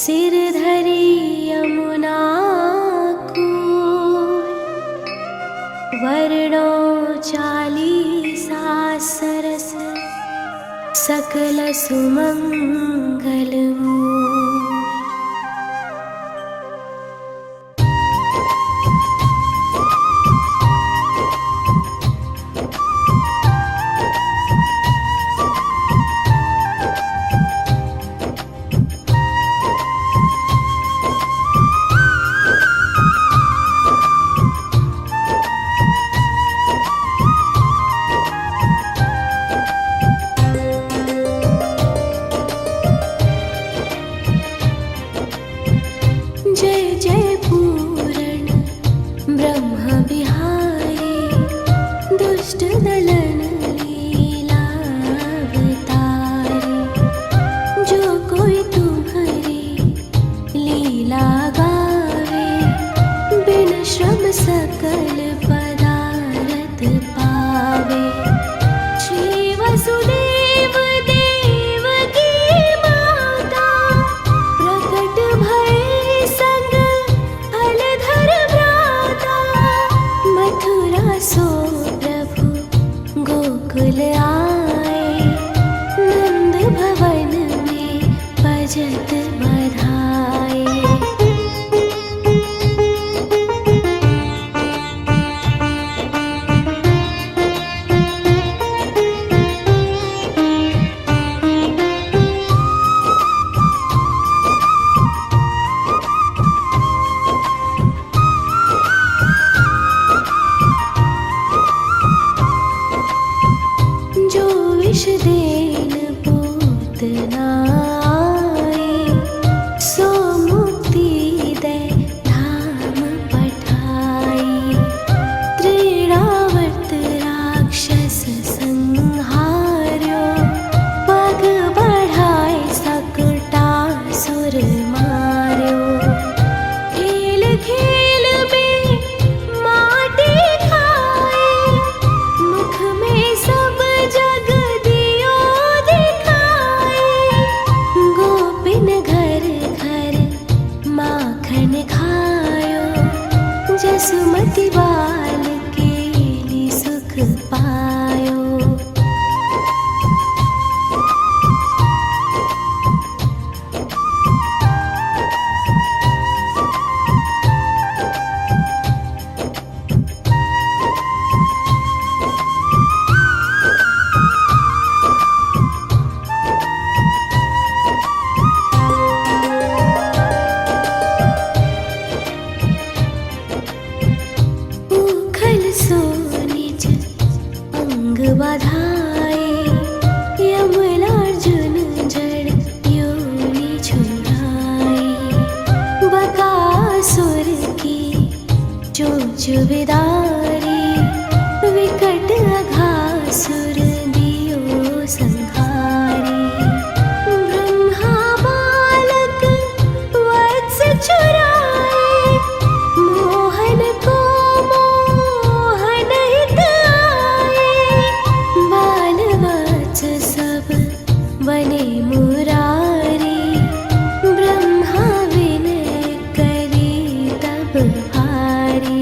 सिर धरी यमुना कूल, वर्णो चालीसा सरस, सकल सुमंगल मूल। जय जय पूरण ब्रह्म बिहारी, दुष्ट दलन लीला अवतारी। जो कोई तुम्हारी लीला गावे, बिन श्रम सकल पदारथ पावे। श्री वसुदेव देवकी माता, प्रकट भय संग हलधर भ्राता। मथुरा सो प्रभु गोकुल आए, नंद भवन में बजत बधाए। जो विष देन पूतना आए, सो मुक्ति दे धाम पठाई। त्रिरावत राक्षस संहार्यो, पग बढ़ाए सकटासुर मार्यो। खेल खेल में माटी खाए, मुख में सब जग दियो दिखाए। गोपिन घर घर माखन खायो, जसुमति बाल केली सुख पायो। उखल सो निज अंग बधाए, यमलार्जुन जड़ योनि छुड़ाए। बकासुर की चोंच विदारी, विकट अघासुर दियो संहारी। ब्रह्मा बालक वत्स चुराए, मोहन को मोहन हित आए। बाल वत्स सब बने मुरारी, ब्रह्मा विनय करी तब हारी।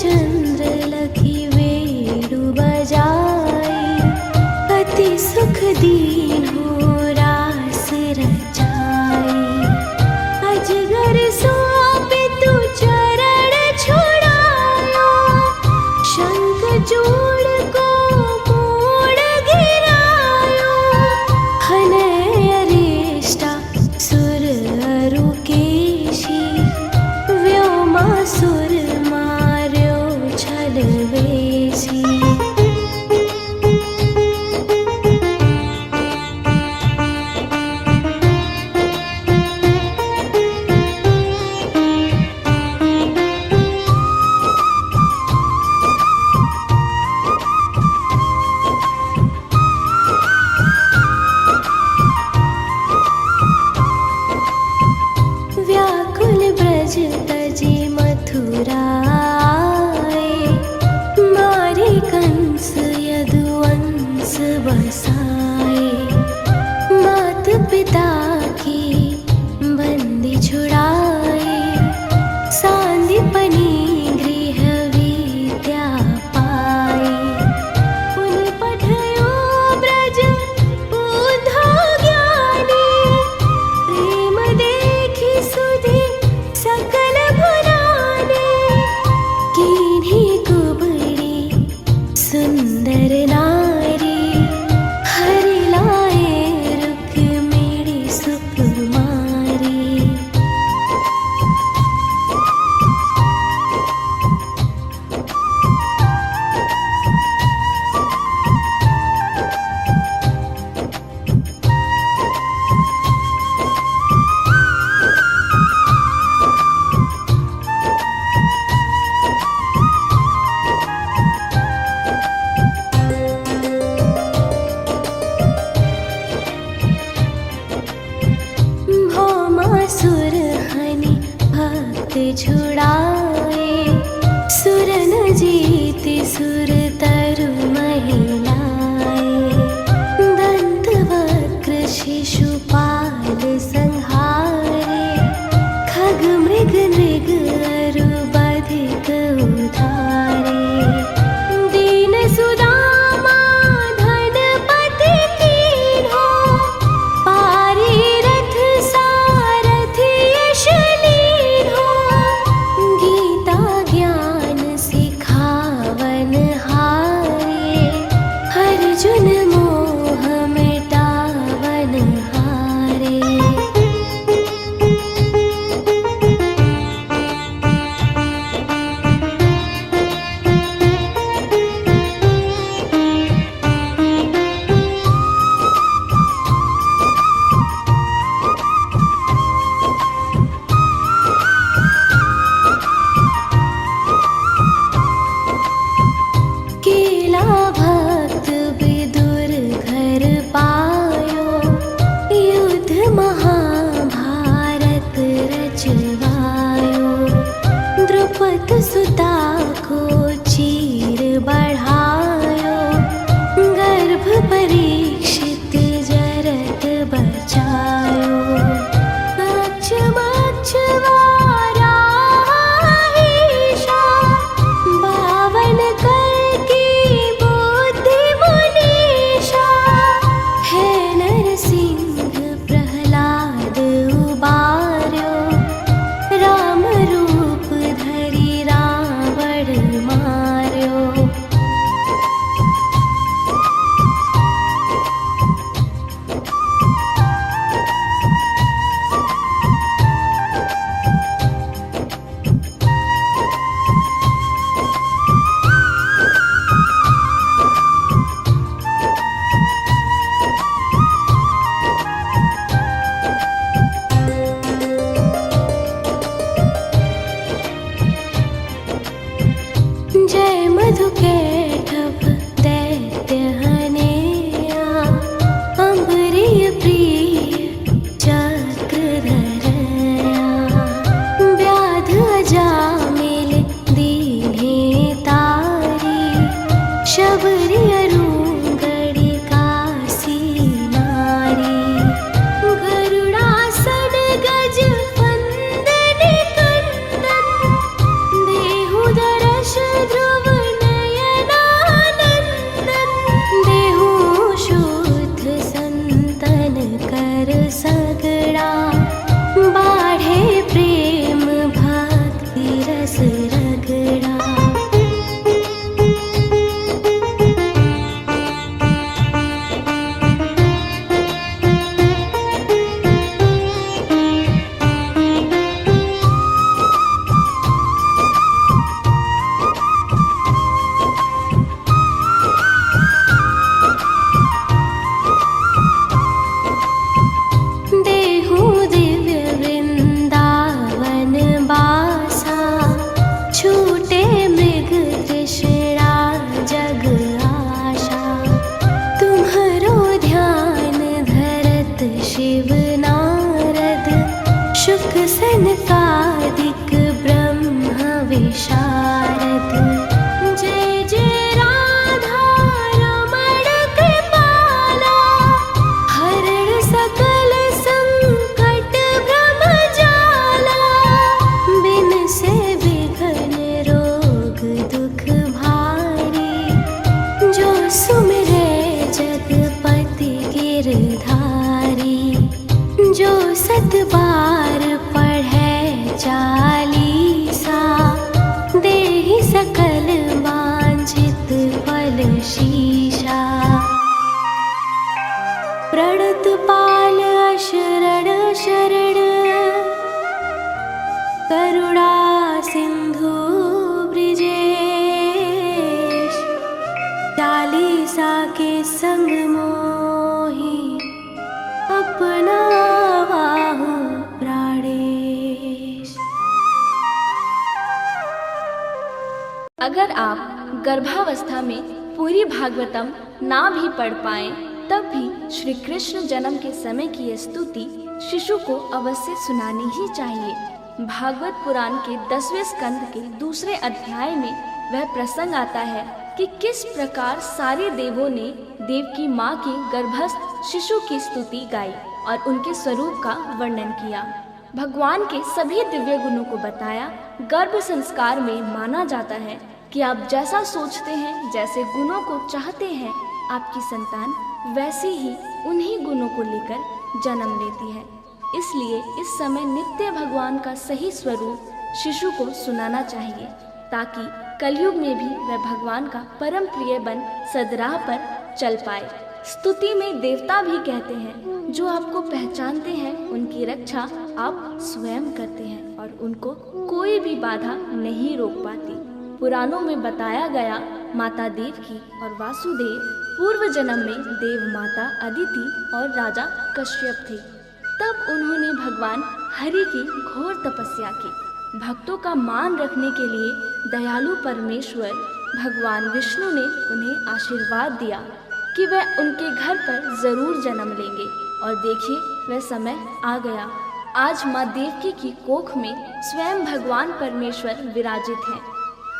चंद्र लखी वेणु बजाई, अति सुख दीन हो रास रचाई। अजगर सौंपे तू चरण छुड़ायो, शंख चूड़ को मोड़ गिरायो। हनय अरिष्टा सुर अरु केशी, व्योमासुर मार्यो छलवेशी। व्याकुल ब्रज तजे मथुरा आए, मारे कंस यदुवंश बसाए। मात पिता की बंदी छुड़ाए, सांदीपनि गृह विद्या पाए। पुनि पठयो ब्रज बुद्धो ज्ञानी, प्रेम देखि सुधि सकल भुलाने। कीन्ही कुबड़ी सुंदर नारी, हरि लाए रुक्मिणी सुकुमारी। भौमासुर हनि भक्त छुड़ाए, सुर न जीति सुर तरु महिलाए। दंत वक्र शिशुपाल संहारे, खग मृग नृग अरु बधिक उधारे। दीन सुदामा धनपति कीन्हो, पारी रथ सारथि यश लीन्हो। गीता ज्ञान सिखावन हारे, अर्जुन मोह मिटावन हारे। केला भक्त विदुर घर पायो, युद्ध महाभारत रचवायो। द्रुपद सुता को चीर बढ़ायो, गर्भ परीक्षित जरत बचायो। अक्ष मक्ष वाराहीशा, बावन कर की बुद्धि मुनीशा। है नरसिंह प्रहलाद उबार्यो, राम रूप धरि रावण मार्यो। जय मधुकैटभ दैत्य हनेया, अम्बरीय प्रिय चक्रधरया। व्याध अजामिल दीन्हे तारी, शबरी अरुंगड़ी कासी नारी। गरुड़ासन गज वंदन कंदन, देहु दर्शन के संग मोहि अपना वाहु प्राणेश। अगर आप गर्भावस्था में पूरी भागवतम ना भी पढ़ पाएं, तब भी श्री कृष्ण जन्म के समय की यह स्तुति शिशु को अवश्य सुनानी ही चाहिए। भागवत पुराण के 10वें स्कंद के दूसरे अध्याय में वह प्रसंग आता है कि किस प्रकार सारे देवों ने देव की माँ के गर्भस्थ शिशु की स्तुति गाई और उनके स्वरूप का वर्णन किया। भगवान के सभी दिव्य गुणों को बताया। गर्भ संस्कार में माना जाता है कि आप जैसा सोचते हैं, जैसे गुणों को चाहते हैं, आपकी संतान वैसे ही उन्हीं गुणों को लेकर जन्म लेती है। इसलिए इस समय नित्य भगवान का सही स्वरूप शिशु को सुनाना चाहिए, ताकि कलयुग में भी वह भगवान का परम प्रिय बन सदराह पर चल पाए। स्तुति में देवता भी कहते हैं, जो आपको पहचानते हैं उनकी रक्षा आप स्वयं करते हैं और उनको कोई भी बाधा नहीं रोक पाती। पुराणों में बताया गया माता देवकी और वासुदेव पूर्व जन्म में देव माता अदिति और राजा कश्यप थे। तब उन्होंने भगवान हरि की घोर तपस्या की। भक्तों का मान रखने के लिए दयालु परमेश्वर भगवान विष्णु ने उन्हें आशीर्वाद दिया कि वह उनके घर पर जरूर जन्म लेंगे। और देखिए, वह समय आ गया। आज माँ देवकी की कोख में स्वयं भगवान परमेश्वर विराजित हैं।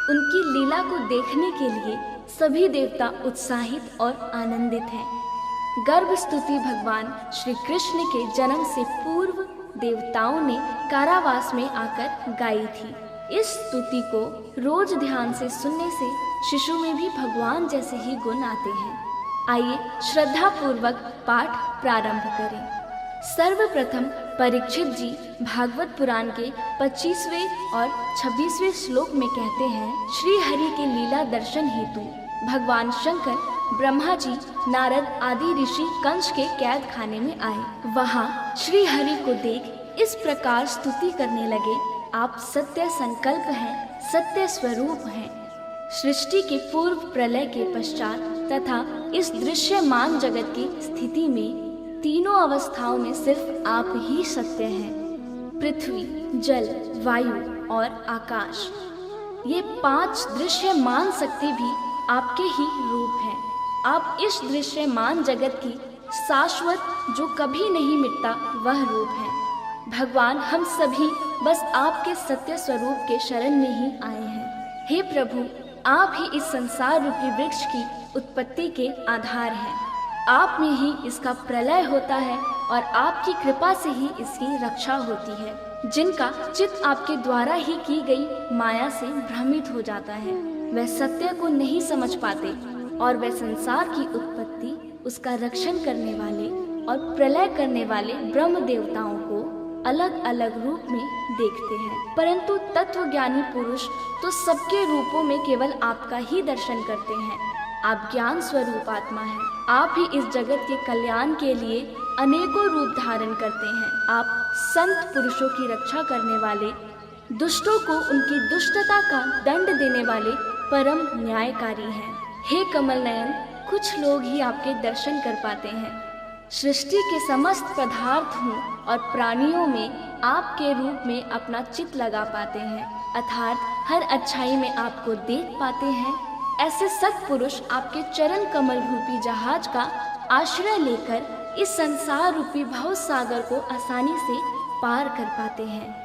उनकी लीला को देखने के लिए सभी देवता उत्साहित और आनंदित हैं। गर्भ स्तुति भगवान श्री कृष्ण के जन्म से पूर्व देवताओं ने कारावास में आकर गाई थी। इस स्तुति को रोज ध्यान से सुनने से शिशु में भी भगवान जैसे ही गुण आते हैं। आइए श्रद्धा पूर्वक पाठ प्रारंभ करें। सर्वप्रथम परीक्षित जी भागवत पुराण के 25वें और 26वें श्लोक में कहते हैं, श्री हरि के लीला दर्शन हेतु भगवान शंकर, ब्रह्मा जी, नारद आदि ऋषि कंस के कैद खाने में आए। वहाँ श्री हरि को देख इस प्रकार स्तुति करने लगे, आप सत्य संकल्प हैं, सत्य स्वरूप हैं। सृष्टि के पूर्व, प्रलय के पश्चात तथा इस दृश्यमान जगत की स्थिति में तीनों अवस्थाओं में सिर्फ आप ही सत्य हैं। पृथ्वी, जल, वायु और आकाश, ये 5 दृश्यमान शक्ति भी आपके ही रूप हैं। आप इस दृश्यमान जगत की शाश्वत, जो कभी नहीं मिटता, वह रूप है। भगवान, हम सभी बस आपके सत्य स्वरूप के शरण में ही आए हैं। हे प्रभु, आप ही इस संसार रूपी वृक्ष की उत्पत्ति के आधार हैं। आप में ही इसका प्रलय होता है और आपकी कृपा से ही इसकी रक्षा होती है। जिनका चित्त आपके द्वारा ही की गई माया से भ्रमित हो जाता है, वह सत्य को नहीं समझ पाते और वह संसार की उत्पत्ति, उसका रक्षण करने वाले और प्रलय करने वाले ब्रह्म देवताओं को अलग अलग रूप में देखते हैं। परंतु तत्वज्ञानी पुरुष तो सबके रूपों में केवल आपका ही दर्शन करते हैं। आप ज्ञान स्वरूप आत्मा हैं। आप ही इस जगत के कल्याण के लिए अनेकों रूप धारण करते हैं। आप संत पुरुषों की रक्षा करने वाले, दुष्टों को उनकी दुष्टता का दंड देने वाले परम न्यायकारी हैं। हे कमल नयन, कुछ लोग ही आपके दर्शन कर पाते हैं। सृष्टि के समस्त पदार्थों और प्राणियों में आपके रूप में अपना चित्त लगा पाते हैं, अर्थात हर अच्छाई में आपको देख पाते हैं। ऐसे सत्पुरुष आपके चरण कमल रूपी जहाज का आश्रय लेकर इस संसार रूपी भव सागर को आसानी से पार कर पाते हैं।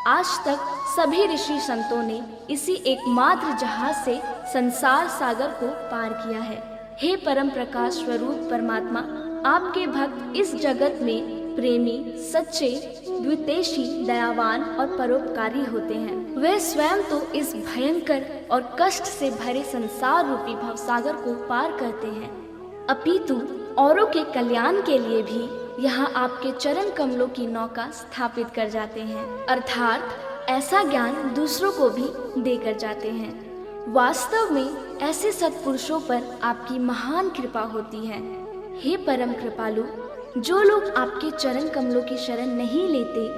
आज तक सभी ऋषि संतों ने इसी एकमात्र जहाज से संसार सागर को पार किया है। हे परम प्रकाश स्वरूप परमात्मा, आपके भक्त इस जगत में प्रेमी, सच्चे, द्वितेशी, दयावान और परोपकारी होते हैं। वे स्वयं तो इस भयंकर और कष्ट से भरे संसार रूपी भवसागर को पार करते हैं, अपितु औरों के कल्याण के लिए भी यहाँ आपके चरण कमलों की नौका स्थापित कर जाते हैं, अर्थात ऐसा ज्ञान दूसरों को भी देकर जाते हैं। वास्तव में ऐसे सत्पुरुषों पर आपकी महान कृपा होती है। हे परम कृपालु, जो लोग आपके चरण कमलों की शरण नहीं लेते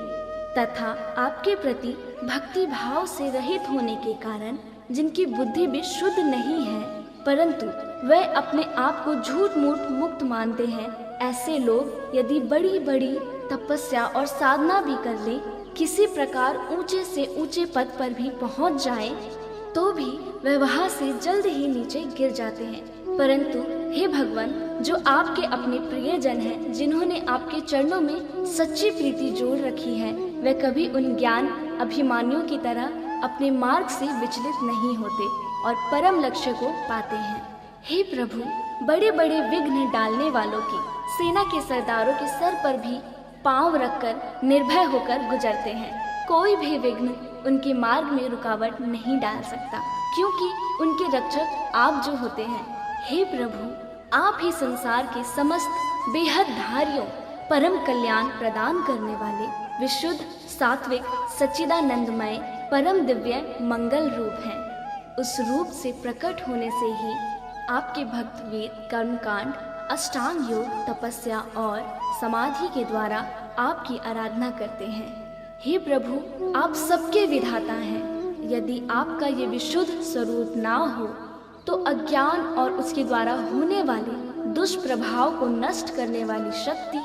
तथा आपके प्रति भक्ति भाव से रहित होने के कारण जिनकी बुद्धि भी शुद्ध नहीं है, परंतु वह अपने आप को झूठ मूठ मुक्त मानते हैं, ऐसे लोग यदि बड़ी बड़ी तपस्या और साधना भी कर ले, किसी प्रकार ऊंचे से ऊंचे पद पर भी पहुंच जाए, तो भी वह वहां से जल्द ही नीचे गिर जाते हैं। परंतु हे भगवान, जो आपके अपने प्रियजन हैं, जिन्होंने आपके चरणों में सच्ची प्रीति जोड़ रखी है, वे कभी उन ज्ञान अभिमानियों की तरह अपने मार्ग से विचलित नहीं होते और परम लक्ष्य को पाते हैं। हे प्रभु, बड़े बड़े विघ्न डालने वालों की सेना के सरदारों के सर पर भी पांव रखकर निर्भय होकर गुजरते हैं। कोई भी विघ्न उनके मार्ग में रुकावट नहीं डाल सकता, क्योंकि उनके रक्षक आप जो होते हैं। हे प्रभु, आप ही संसार के समस्त बेहद धारियों परम कल्याण प्रदान करने वाले विशुद्ध सात्विक सच्चिदानंदमय परम दिव्य मंगल रूप हैं। उस रूप से प्रकट होने से ही आपके भक्त वेद, कर्मकांड, अष्टांग योग, तपस्या और समाधि के द्वारा आपकी आराधना करते हैं। हे प्रभु, आप सबके विधाता हैं। यदि आपका ये विशुद्ध स्वरूप ना हो तो अज्ञान और उसके द्वारा होने वाले दुष्प्रभाव को नष्ट करने वाली शक्ति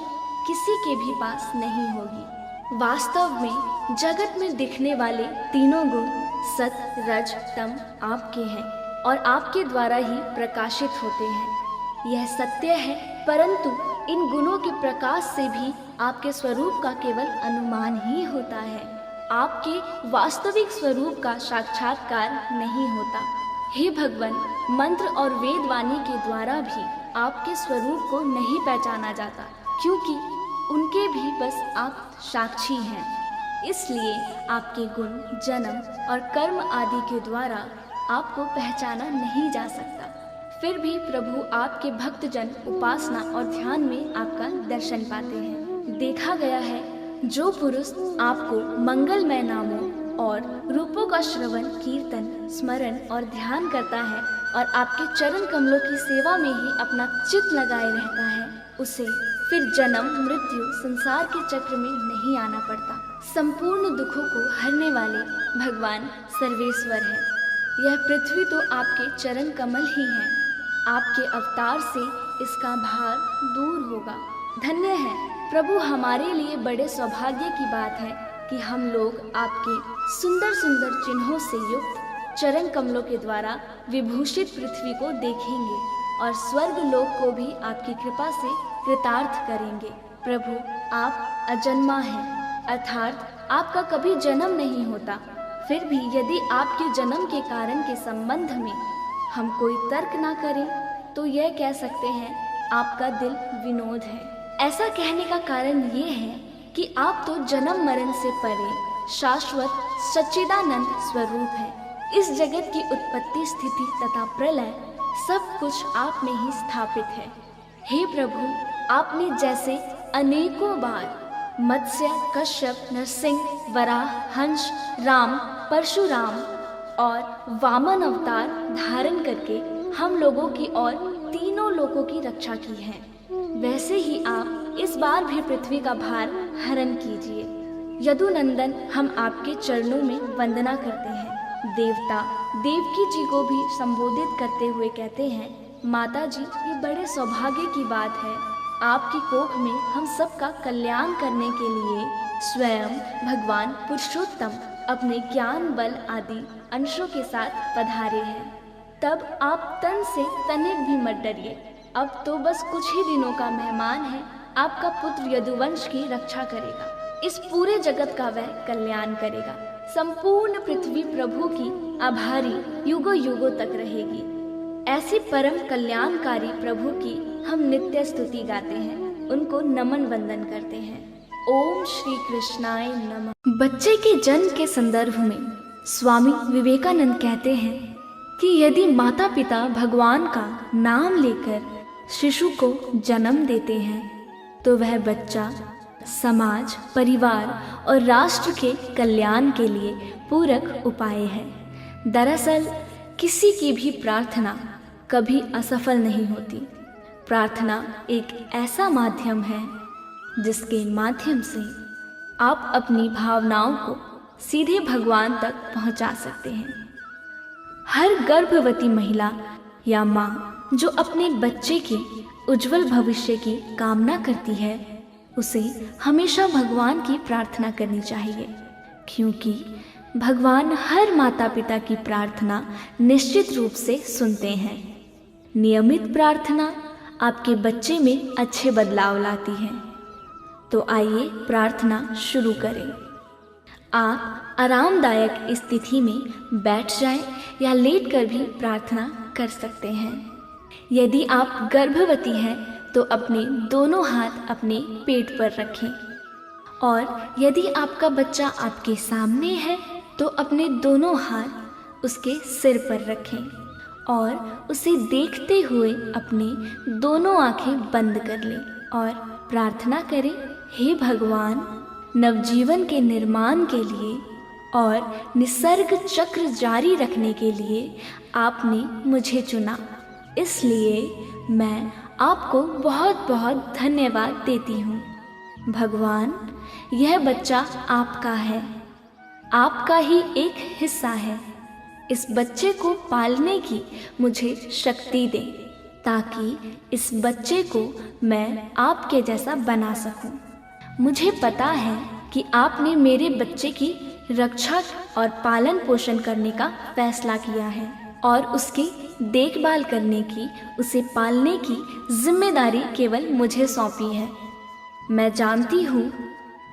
किसी के भी पास नहीं होगी। वास्तव में जगत में दिखने वाले तीनों गुण सत, रज, तम आपके हैं और आपके द्वारा ही प्रकाशित होते हैं। यह सत्य है, परंतु इन गुणों के प्रकाश से भी आपके स्वरूप का केवल अनुमान ही होता है। आपके वास्तविक स्वरूप का साक्षात्कार नहीं होता। हे भगवान, मंत्र और वेद वाणी के द्वारा भी आपके स्वरूप को नहीं पहचाना जाता, क्योंकि उनके भी बस आप साक्षी हैं। इसलिए आपके गुण, जन्म और कर्म आदि के द्वारा आपको पहचाना नहीं जा सकता। फिर भी प्रभु आपके भक्तजन उपासना और ध्यान में आपका दर्शन पाते हैं। देखा गया है, जो पुरुष आपको मंगलमय नामों और रूपों का श्रवण, कीर्तन, स्मरण और ध्यान करता है और आपके चरण कमलों की सेवा में ही अपना चित्त लगाए रहता है, उसे फिर जन्म मृत्यु संसार के चक्र में नहीं आना पड़ता। संपूर्ण दुखों को हरने वाले भगवान सर्वेश्वर है। यह पृथ्वी तो आपके चरण कमल ही है। आपके अवतार से इसका भार दूर होगा। धन्य है प्रभु, हमारे लिए बड़े सौभाग्य की बात है कि हम लोग आपके सुंदर सुंदर चिन्हों से युक्त चरण कमलों के द्वारा विभूषित पृथ्वी को देखेंगे और स्वर्ग लोक को भी आपकी कृपा से कृतार्थ करेंगे। प्रभु, आप अजन्मा हैं, अर्थात आपका कभी जन्म नहीं होता। फिर भी यदि आपके जन्म के कारण के संबंध में हम कोई तर्क ना करें तो यह कह सकते हैं आपका दिल विनोद है। ऐसा कहने का कारण ये है कि आप तो जन्म मरण से परे शाश्वत सच्चिदानंद स्वरूप हैं। इस जगत की उत्पत्ति, स्थिति तथा प्रलय सब कुछ आप में ही स्थापित है। हे प्रभु, आपने जैसे अनेकों बार मत्स्य, कश्यप, नरसिंह, वराह, हंस, राम, परशुराम और वामन अवतार धारण करके हम लोगों की और तीनों लोकों की रक्षा की है, वैसे ही आप इस बार भी पृथ्वी का भार हरण कीजिए। यदुनंदन, हम आपके चरणों में वंदना करते हैं। देवता देवकी जी को भी संबोधित करते हुए कहते हैं, माता जी, ये बड़े सौभाग्य की बात है, आपकी कोख में हम सबका कल्याण करने के लिए स्वयं भगवान पुरुषोत्तम अपने ज्ञान, बल आदि अंशों के साथ पधारे हैं। तब आप तन से तनिक भी मत डरिए। अब तो बस कुछ ही दिनों का मेहमान है। आपका पुत्र यदुवंश की रक्षा करेगा। इस पूरे जगत का वह कल्याण करेगा। संपूर्ण पृथ्वी प्रभु की आभारी युगों युगों तक रहेगी। ऐसी परम कल्याणकारी प्रभु की हम नित्य स्तुति गाते हैं, उनको नमन वंदन करते हैं। ओम श्री कृष्णाय नमः। बच्चे के जन्म के संदर्भ में स्वामी विवेकानंद कहते हैं कि यदि माता पिता भगवान का नाम लेकर शिशु को जन्म देते हैं तो वह बच्चा समाज, परिवार और राष्ट्र के कल्याण के लिए पूरक उपाय है। दरअसल किसी की भी प्रार्थना कभी असफल नहीं होती। प्रार्थना एक ऐसा माध्यम है जिसके माध्यम से आप अपनी भावनाओं को सीधे भगवान तक पहुंचा सकते हैं। हर गर्भवती महिला या माँ जो अपने बच्चे के उज्जवल भविष्य की कामना करती है उसे हमेशा भगवान की प्रार्थना करनी चाहिए, क्योंकि भगवान हर माता पिता की प्रार्थना निश्चित रूप से सुनते हैं। नियमित प्रार्थना आपके बच्चे में अच्छे बदलाव लाती है। तो आइए प्रार्थना शुरू करें। आप आरामदायक स्थिति में बैठ जाएं या लेटकर भी प्रार्थना कर सकते हैं। यदि आप गर्भवती हैं तो अपने दोनों हाथ अपने पेट पर रखें, और यदि आपका बच्चा आपके सामने है तो अपने दोनों हाथ उसके सिर पर रखें और उसे देखते हुए अपनी दोनों आंखें बंद कर लें और प्रार्थना करें, हे भगवान, नवजीवन के निर्माण के लिए और निसर्ग चक्र जारी रखने के लिए आपने मुझे चुना, इसलिए मैं आपको बहुत बहुत धन्यवाद देती हूँ। भगवान, यह बच्चा आपका है, आपका ही एक हिस्सा है। इस बच्चे को पालने की मुझे शक्ति दें ताकि इस बच्चे को मैं आपके जैसा बना सकूं। मुझे पता है कि आपने मेरे बच्चे की रक्षा और पालन पोषण करने का फैसला किया है और उसकी देखभाल करने की, उसे पालने की जिम्मेदारी केवल मुझे सौंपी है। मैं जानती हूँ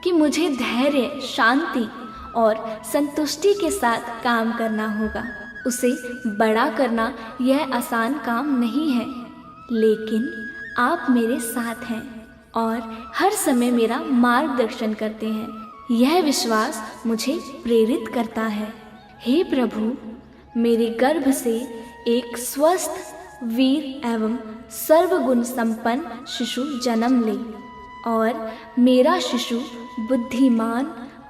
कि मुझे धैर्य, शांति और संतुष्टि के साथ काम करना होगा। उसे बड़ा करना यह आसान काम नहीं है, लेकिन आप मेरे साथ हैं और हर समय मेरा मार्गदर्शन करते हैं। यह विश्वास मुझे प्रेरित करता है। हे प्रभु, मेरे गर्भ से एक स्वस्थ, वीर एवं सर्वगुण संपन्न शिशु जन्म ले और मेरा शिशु बुद्धिमान,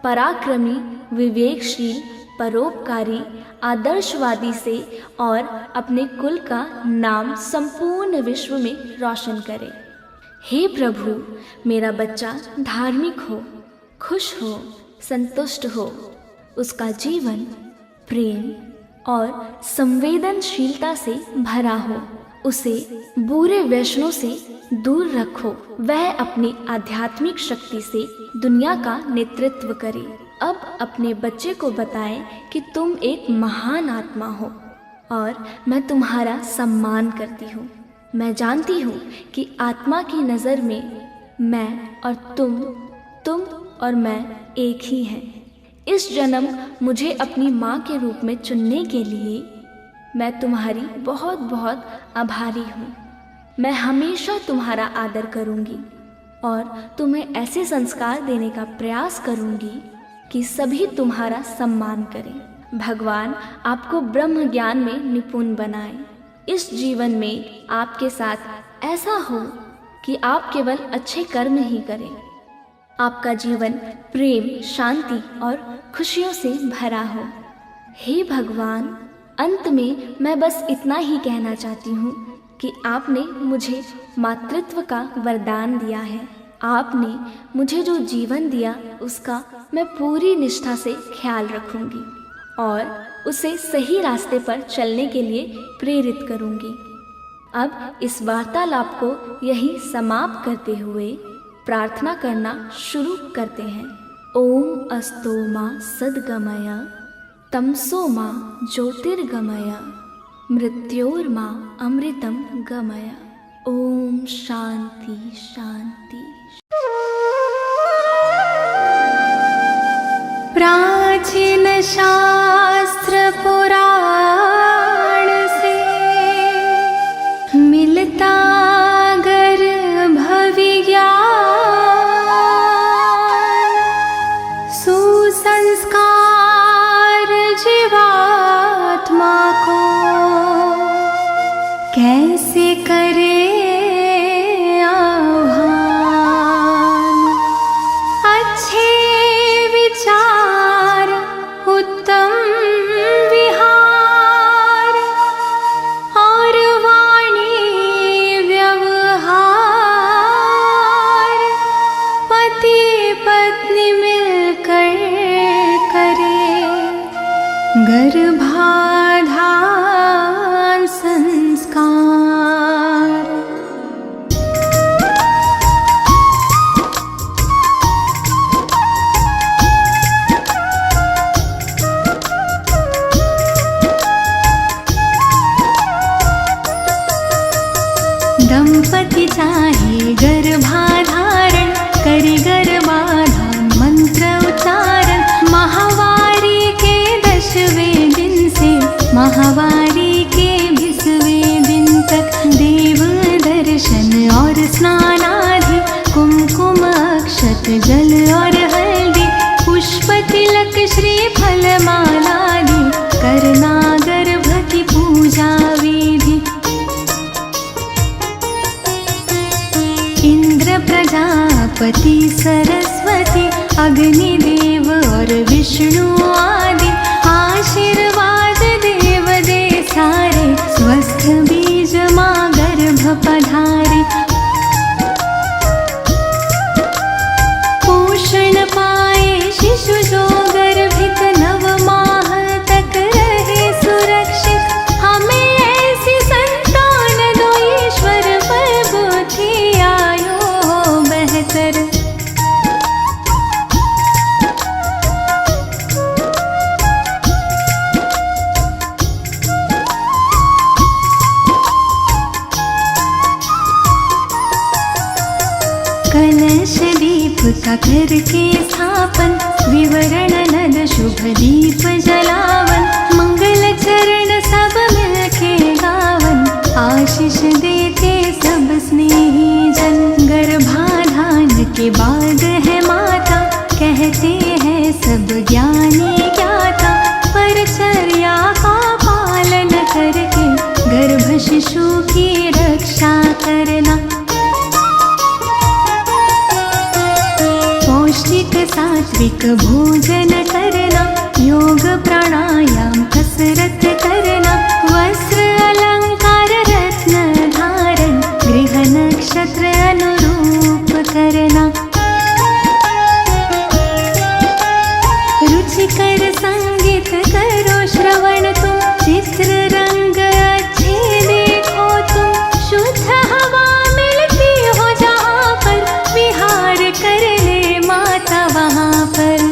पराक्रमी, विवेकशील, परोपकारी, आदर्शवादी से और अपने कुल का नाम संपूर्ण विश्व में रोशन करे। हे प्रभु, मेरा बच्चा धार्मिक हो, खुश हो, संतुष्ट हो, उसका जीवन प्रेम और संवेदनशीलता से भरा हो। उसे बुरे व्यसनों से दूर रखो। वह अपनी आध्यात्मिक शक्ति से दुनिया का नेतृत्व करे। अब अपने बच्चे को बताएं कि तुम एक महान आत्मा हो और मैं तुम्हारा सम्मान करती हूँ। मैं जानती हूँ कि आत्मा की नज़र में मैं और तुम और मैं एक ही हैं। इस जन्म मुझे अपनी माँ के रूप में चुनने के लिए मैं तुम्हारी बहुत बहुत आभारी हूँ। मैं हमेशा तुम्हारा आदर करूँगी और तुम्हें ऐसे संस्कार देने का प्रयास करूँगी कि सभी तुम्हारा सम्मान करें। भगवान आपको ब्रह्म ज्ञान में निपुण बनाए। इस जीवन में आपके साथ ऐसा हो कि आप केवल अच्छे कर्म ही करें। आपका जीवन प्रेम, शांति और खुशियों से भरा हो। हे भगवान, अंत में मैं बस इतना ही कहना चाहती हूँ कि आपने मुझे मातृत्व का वरदान दिया है। आपने मुझे जो जीवन दिया उसका मैं पूरी निष्ठा से ख्याल रखूँगी और उसे सही रास्ते पर चलने के लिए प्रेरित करूँगी। अब इस वार्तालाप को यही समाप्त करते हुए प्रार्थना करना शुरू करते हैं। ओम अस्तो मा सद्गमय, तमसो मा ज्योतिर्गमय, मृत्योर्मा अमृतम गमय। ओम शांति शांति। प्राचीन शास्त्र पुराण से मिलता गर्भ विज्ञान, सुसंस्कार जीवात्मा को कैसे करे गर्भाधान संस्कार। दंपति चाहे गर्भाधारण, करे गर्भाधान मंत्र उच्चारण। माहवारी के 10वें दिन से माहवारी के 20वें दिन तक देव दर्शन और स्नानादि, कुमकुम अक्षत जल और हल्दी, पुष्प तिलक श्रीफल मालादि, करना गर्भ की पूजा विधि। इंद्र प्रजापति सरस्वती अग्निदेव और विष्णु आदि आशीर्वाद देव दे सारे, स्वस्थ बीज माँ गर्भ पधारे। पोषण पाए शिशु जो गर्भित, 9 माह तक रहे सुरक्षित। हमें ऐसी संतान दो ईश्वर, पर बुद्धि आयु हो बेहतर। कलश दीप का करके स्थापन, विवरण नद शुभ दीप जलावन। मंगल चरण सब मिलके गावन, आशीष देते सब स्नेही जन। गर्भाधान के बाद है माता, कहते हैं सब ज्ञानी ज्ञाता। परचर्या का पालन करके गर्भ शिशु की रक्षा करना। पौष्टिक सात्विक भोजन करना, योग प्राणायाम कसरत करना। वस्त्र अलंकार रत्न धारण, गृह नक्षत्र अनुरूप करना। रुचिकर संगीत करो श्रवण तुम, चित्र रंग अच्छे देखो तुम। शुद्ध हवा मिलती हो जहाँ पर, विहार कर ले माता वहाँ पर।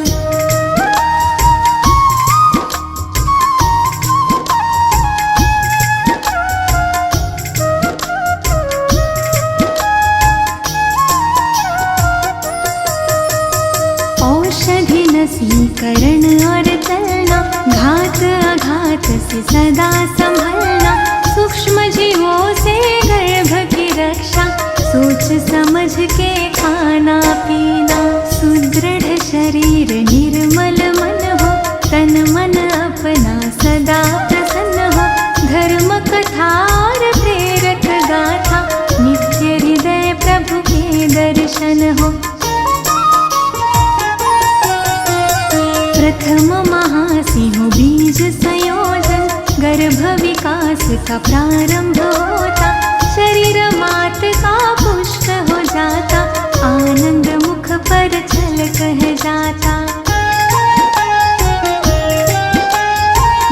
औषधि नसीकरण और चलना, घात आघात से सदा संभलना। सूक्ष्म जीवों से गर्भ की रक्षा, सोच समझ के खाना पीना। सुदृढ़ शरीर निर्मल मन हो, तन मन अपना सदा प्रसन्न हो। धर्म कथा और प्रेरक गाथा, नित्य हृदय प्रभु के दर्शन हो। प्रथम महासिंह बीज संयोजन, गर्भ विकास का प्रारंभ होता। शरीर मात का पुष्ट हो जाता, आनंद मुख पर छल कह जाता।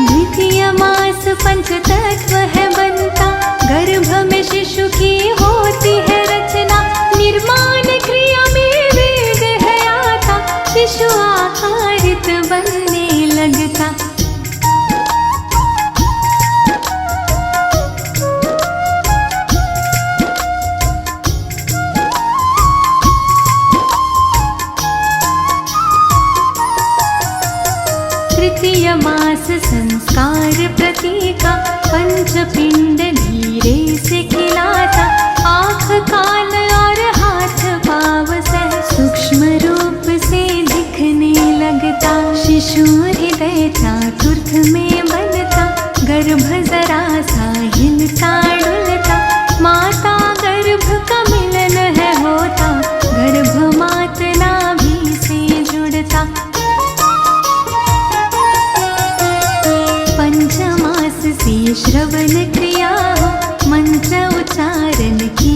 द्वितीय मास पंचतत्व है बनता, गर्भ में शिशु की होती है रचना। निर्माण क्रिया में वेद है आता, शिशु आकारित बनने लगता। तृतीय मास संस्कार प्रतीका, पंचपिंड धीरे से खिलाता। आँख कान और हाथ पाँव सह सूक्ष्म रूप से दिखने लगता। शिशु हृदय चातुर्थ में बनता, गर्भ जरा सा हिलता डुलता। माता गर्भ का मिलन है होता, गर्भ मात नाभि से जुड़ता। पंचमास से श्रवण क्रिया हो, मंत्र उच्चारण की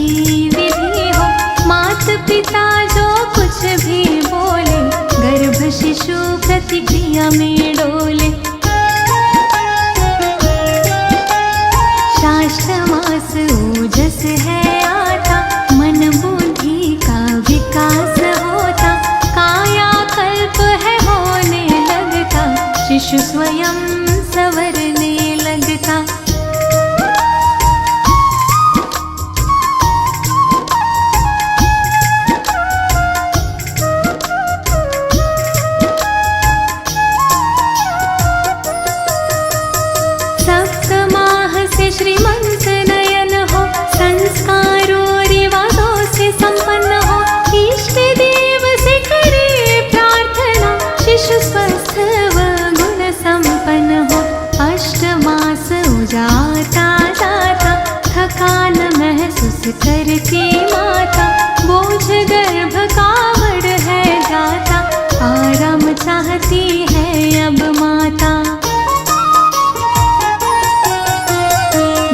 विधि हो। मात पिता जो कुछ भी बोले, गर्भ शिशु प्रतिक्रिया में डोले। शास्त्रमास ओजस है आता, मन बुद्धि का विकास होता। कायाकल्प है होने लगता, शिशु स्वयं संवरने लगता। बनती माता, बोझ गर्भ कावड़ है जाता, आराम चाहती है अब माता।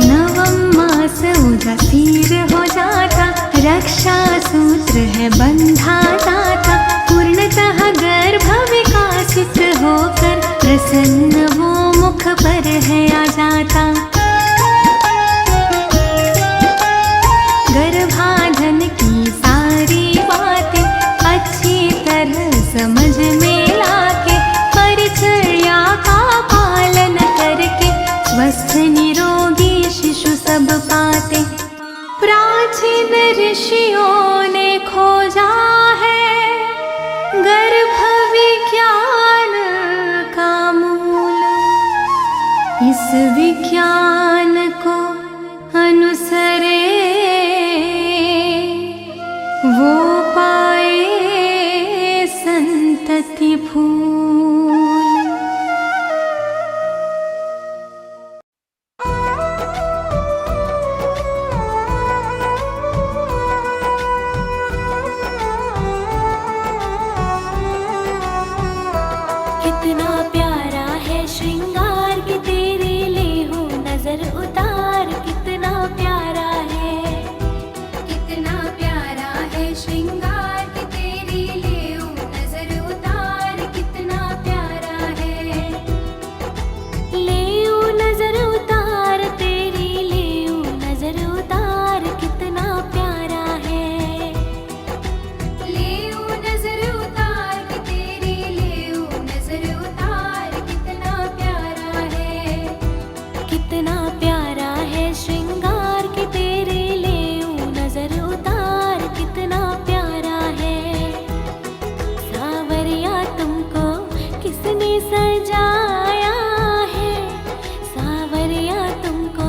नवम मास उदासीर हो जाता, रक्षा सूत्र है बंधा दाता, पूर्णतः गर्भ विकासित होकर प्रसन्न वो मुख पर है आ जाता। गर्भाधान की सारी बातें अच्छी तरह समझ में लाके, परिचर्या का पालन करके स्वस्थ निरोगी शिशु सब पाते। प्राचीन ऋषियों ने खोजा है गर्भ विज्ञान का मूल, इस विज्ञान को अनुसरे वो पाए संतति फूल। कितना प्यारा है श्रृंगार कि तेरे ले हो नजर उतार, कितना प्यारा है, कितना प्यारा है श्रृंगार कि तेरे ले हो नजर उतार, कितना प्यारा है। ले हो नजर उतार, तेरी ले हो नजर उतार, कितना प्यारा है। ले हो नजर उतार कि तेरी ले हो नजर उतार, कितना प्यारा है, कितना प्यारा है श्रृंगार कि तेरे ले हो नजर उतार, कितना प्यारा है। सावरिया तुमको किसने सजाया है, सावरिया तुमको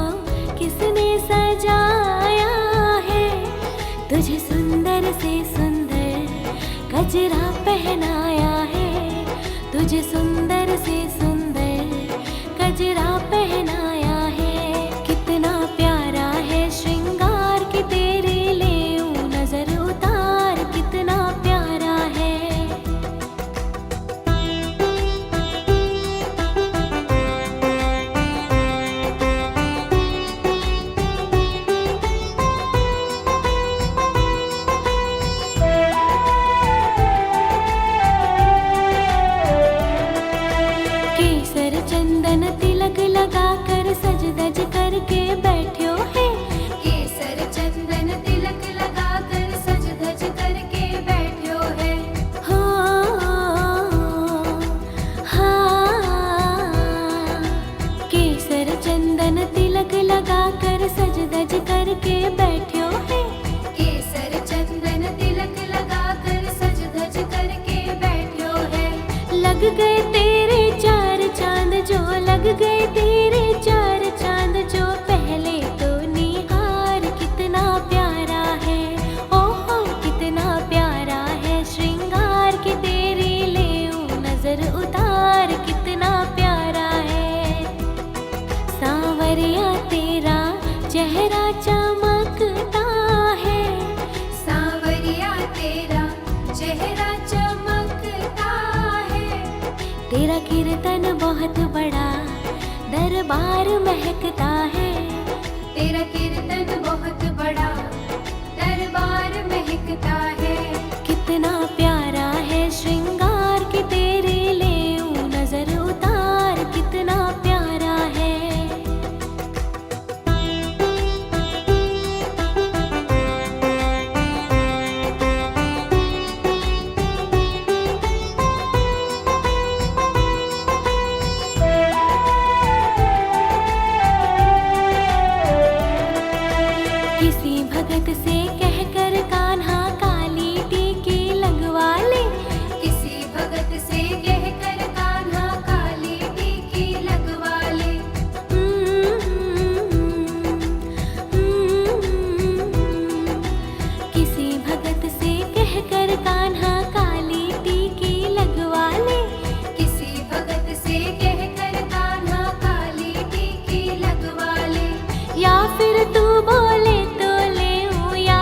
किसने सजाया है, तुझे सुंदर से सुंदर गजरा पहनाया है, तुझे सुंदर से सुंदर गजरा पहनाया है। कितना प्यारा है श्रृंगार कि तेरे ले हो नजर उतार, कितना प्यारा है। केसर चंदन तिलक लगा कर सज धज करके बैठ्यो है, केसर चंदन तिलक लगा कर सज धज करके बैठ्यो है। हाँ, केसर चंदन तिलक लगा कर सज धज करके बैठ्यो है, केसर चंदन तिलक लगा कर सज धज करके बैठ्यो है। लग गए तेरे चार चांद जो, लग गए तेरे चार चांद जो, पहले तो निहार, कितना प्यारा है। ओहो कितना प्यारा है श्रृंगार कि तेरे ले हो नजर उतार, कितना प्यारा है। सांवरिया तेरा चेहरा चमकता है, सांवरिया तेरा चेहरा चमकता है, तेरा कीर्तन बहुत बड़ा दरबार महकता है, तेरा कीर्तन बहुत बड़ा दरबार महकता है। कितना प्यारा है श्रृंगार कि तेरे ले हो नजर उतार, कितना प्यारा है। किसी भगत से कहकर कान्हा काली टीकी लगवा ले, किसी भगत से कहकर कान्हा काली टीकी लगवा ले। किसी भगत से कहकर कान्हा काली टीकी लगवा ले, किसी भगत से कहकर कान्हा काली टीकी लगवा ले। या फिर तू बोले तो ले, या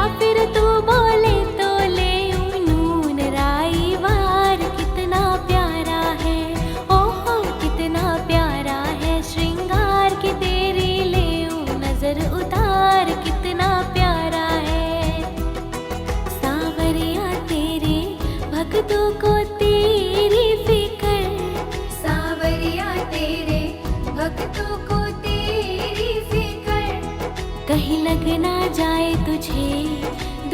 नजर उतार कितना प्यारा है। सांवरिया तेरे भक्तों को तेरी फिक्र, सांवरिया तेरे भक्तों को तेरी फिक्र। कहीं लग ना जाए तुझे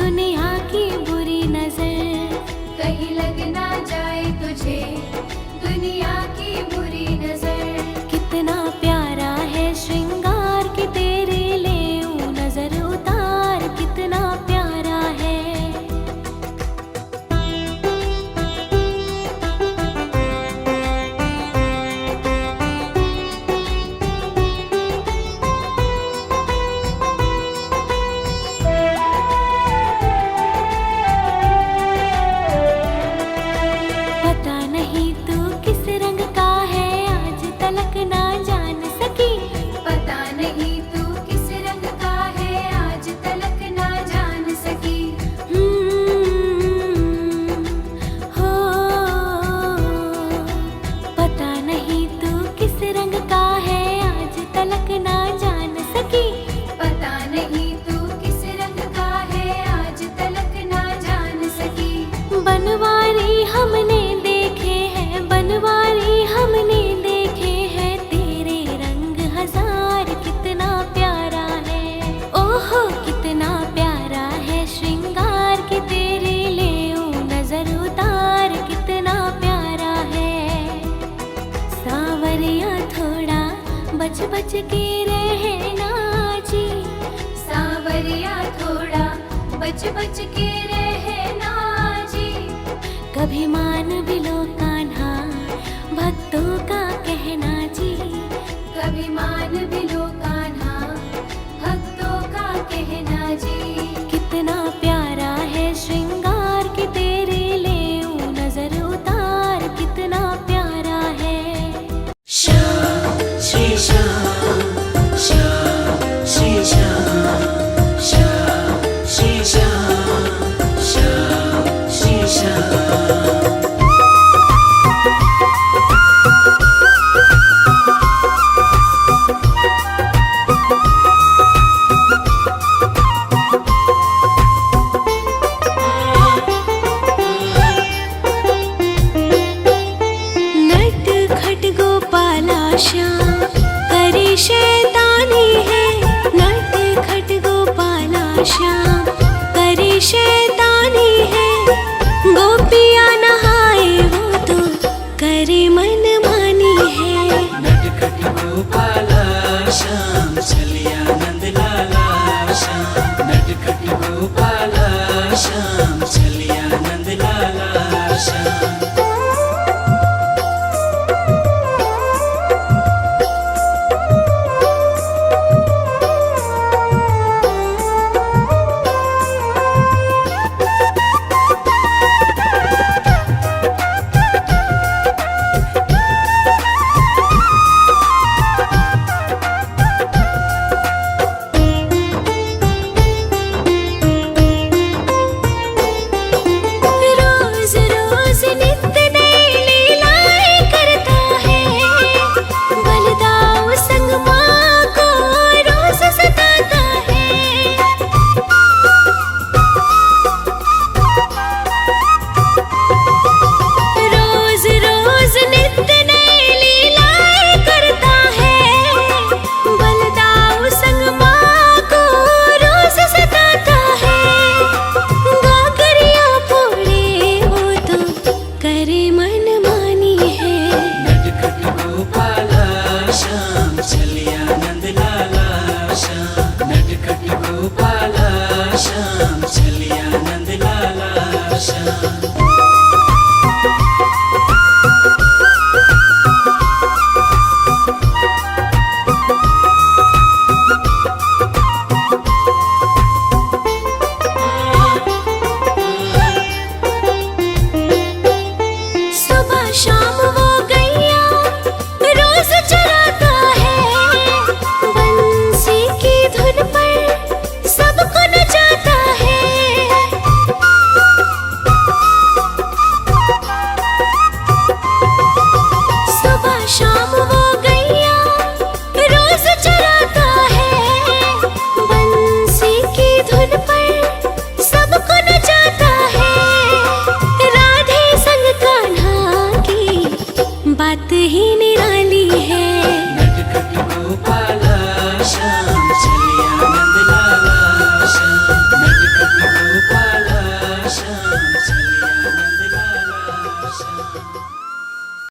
दुनिया की बुरी नजर, कहीं लग ना जाए तुझे दुनिया की बुरी नजर। कितना प्यारा है श्रृंगार के तेरे लेऊं नजर उतार कितना प्यारा है। पता नहीं तू किस रंग का है आज तलक ना जान सकी, पता नहीं तू किस रंग का है आज तलक ना जान सकी। हो पता नहीं तू किस रंग का है आज तलक ना जान सकी, पता नहीं तू किस रंग का है आज तलक ना जान सकी। बनवारी हमने देखे हैं, बनवारी हमने देखे हैं, तेरे रंग हजार कितना प्यारा है। ओहो कितना प्यारा है श्रृंगार के तेरे लेऊं नजर उतार कितना प्यारा है। सांवरिया थोड़ा बच बच के रहना जी, सांवरिया थोड़ा बच बच के रहना जी। कभी मान भी लो कान्हा भक्तों का कहना जी, कभी मान भी लो कान्हा भक्तों का कहना जी। कितना प्यारा है श्रृंगार के तेरे लेऊं नजर उतार कितना प्यारा है। श्याम श्री श्याम, श्याम श्री श्याम, श्याम श्री श्याम, श्याम श्री श्याम। नट खट गोपाला श्याम करे शैतानी है, नट खट गोपाला श्याम करे शैतानी है। गोपियाँ नहाए वो तो करे मन मानी है। नटखट गोपाला श्याम चलिया नंद लाला श्याम, नटखट गोपाला श्याम चलिया नंद लाला श्याम। रोज रोज नित्य नई लीलाएं करता है, बलदाऊ संग माँ को रोज सताता है। रोज रोज नित्य नई लीलाएं करता है, बलदाऊ संग माँ को रोज सताता है। गागरिया फोड़े वो तो करे मन मानी है। नटखट गोपाला श्याम चलिया नंद लाला श्याम, नटखट गोपाला श्याम चलिया नंद लाला श्याम।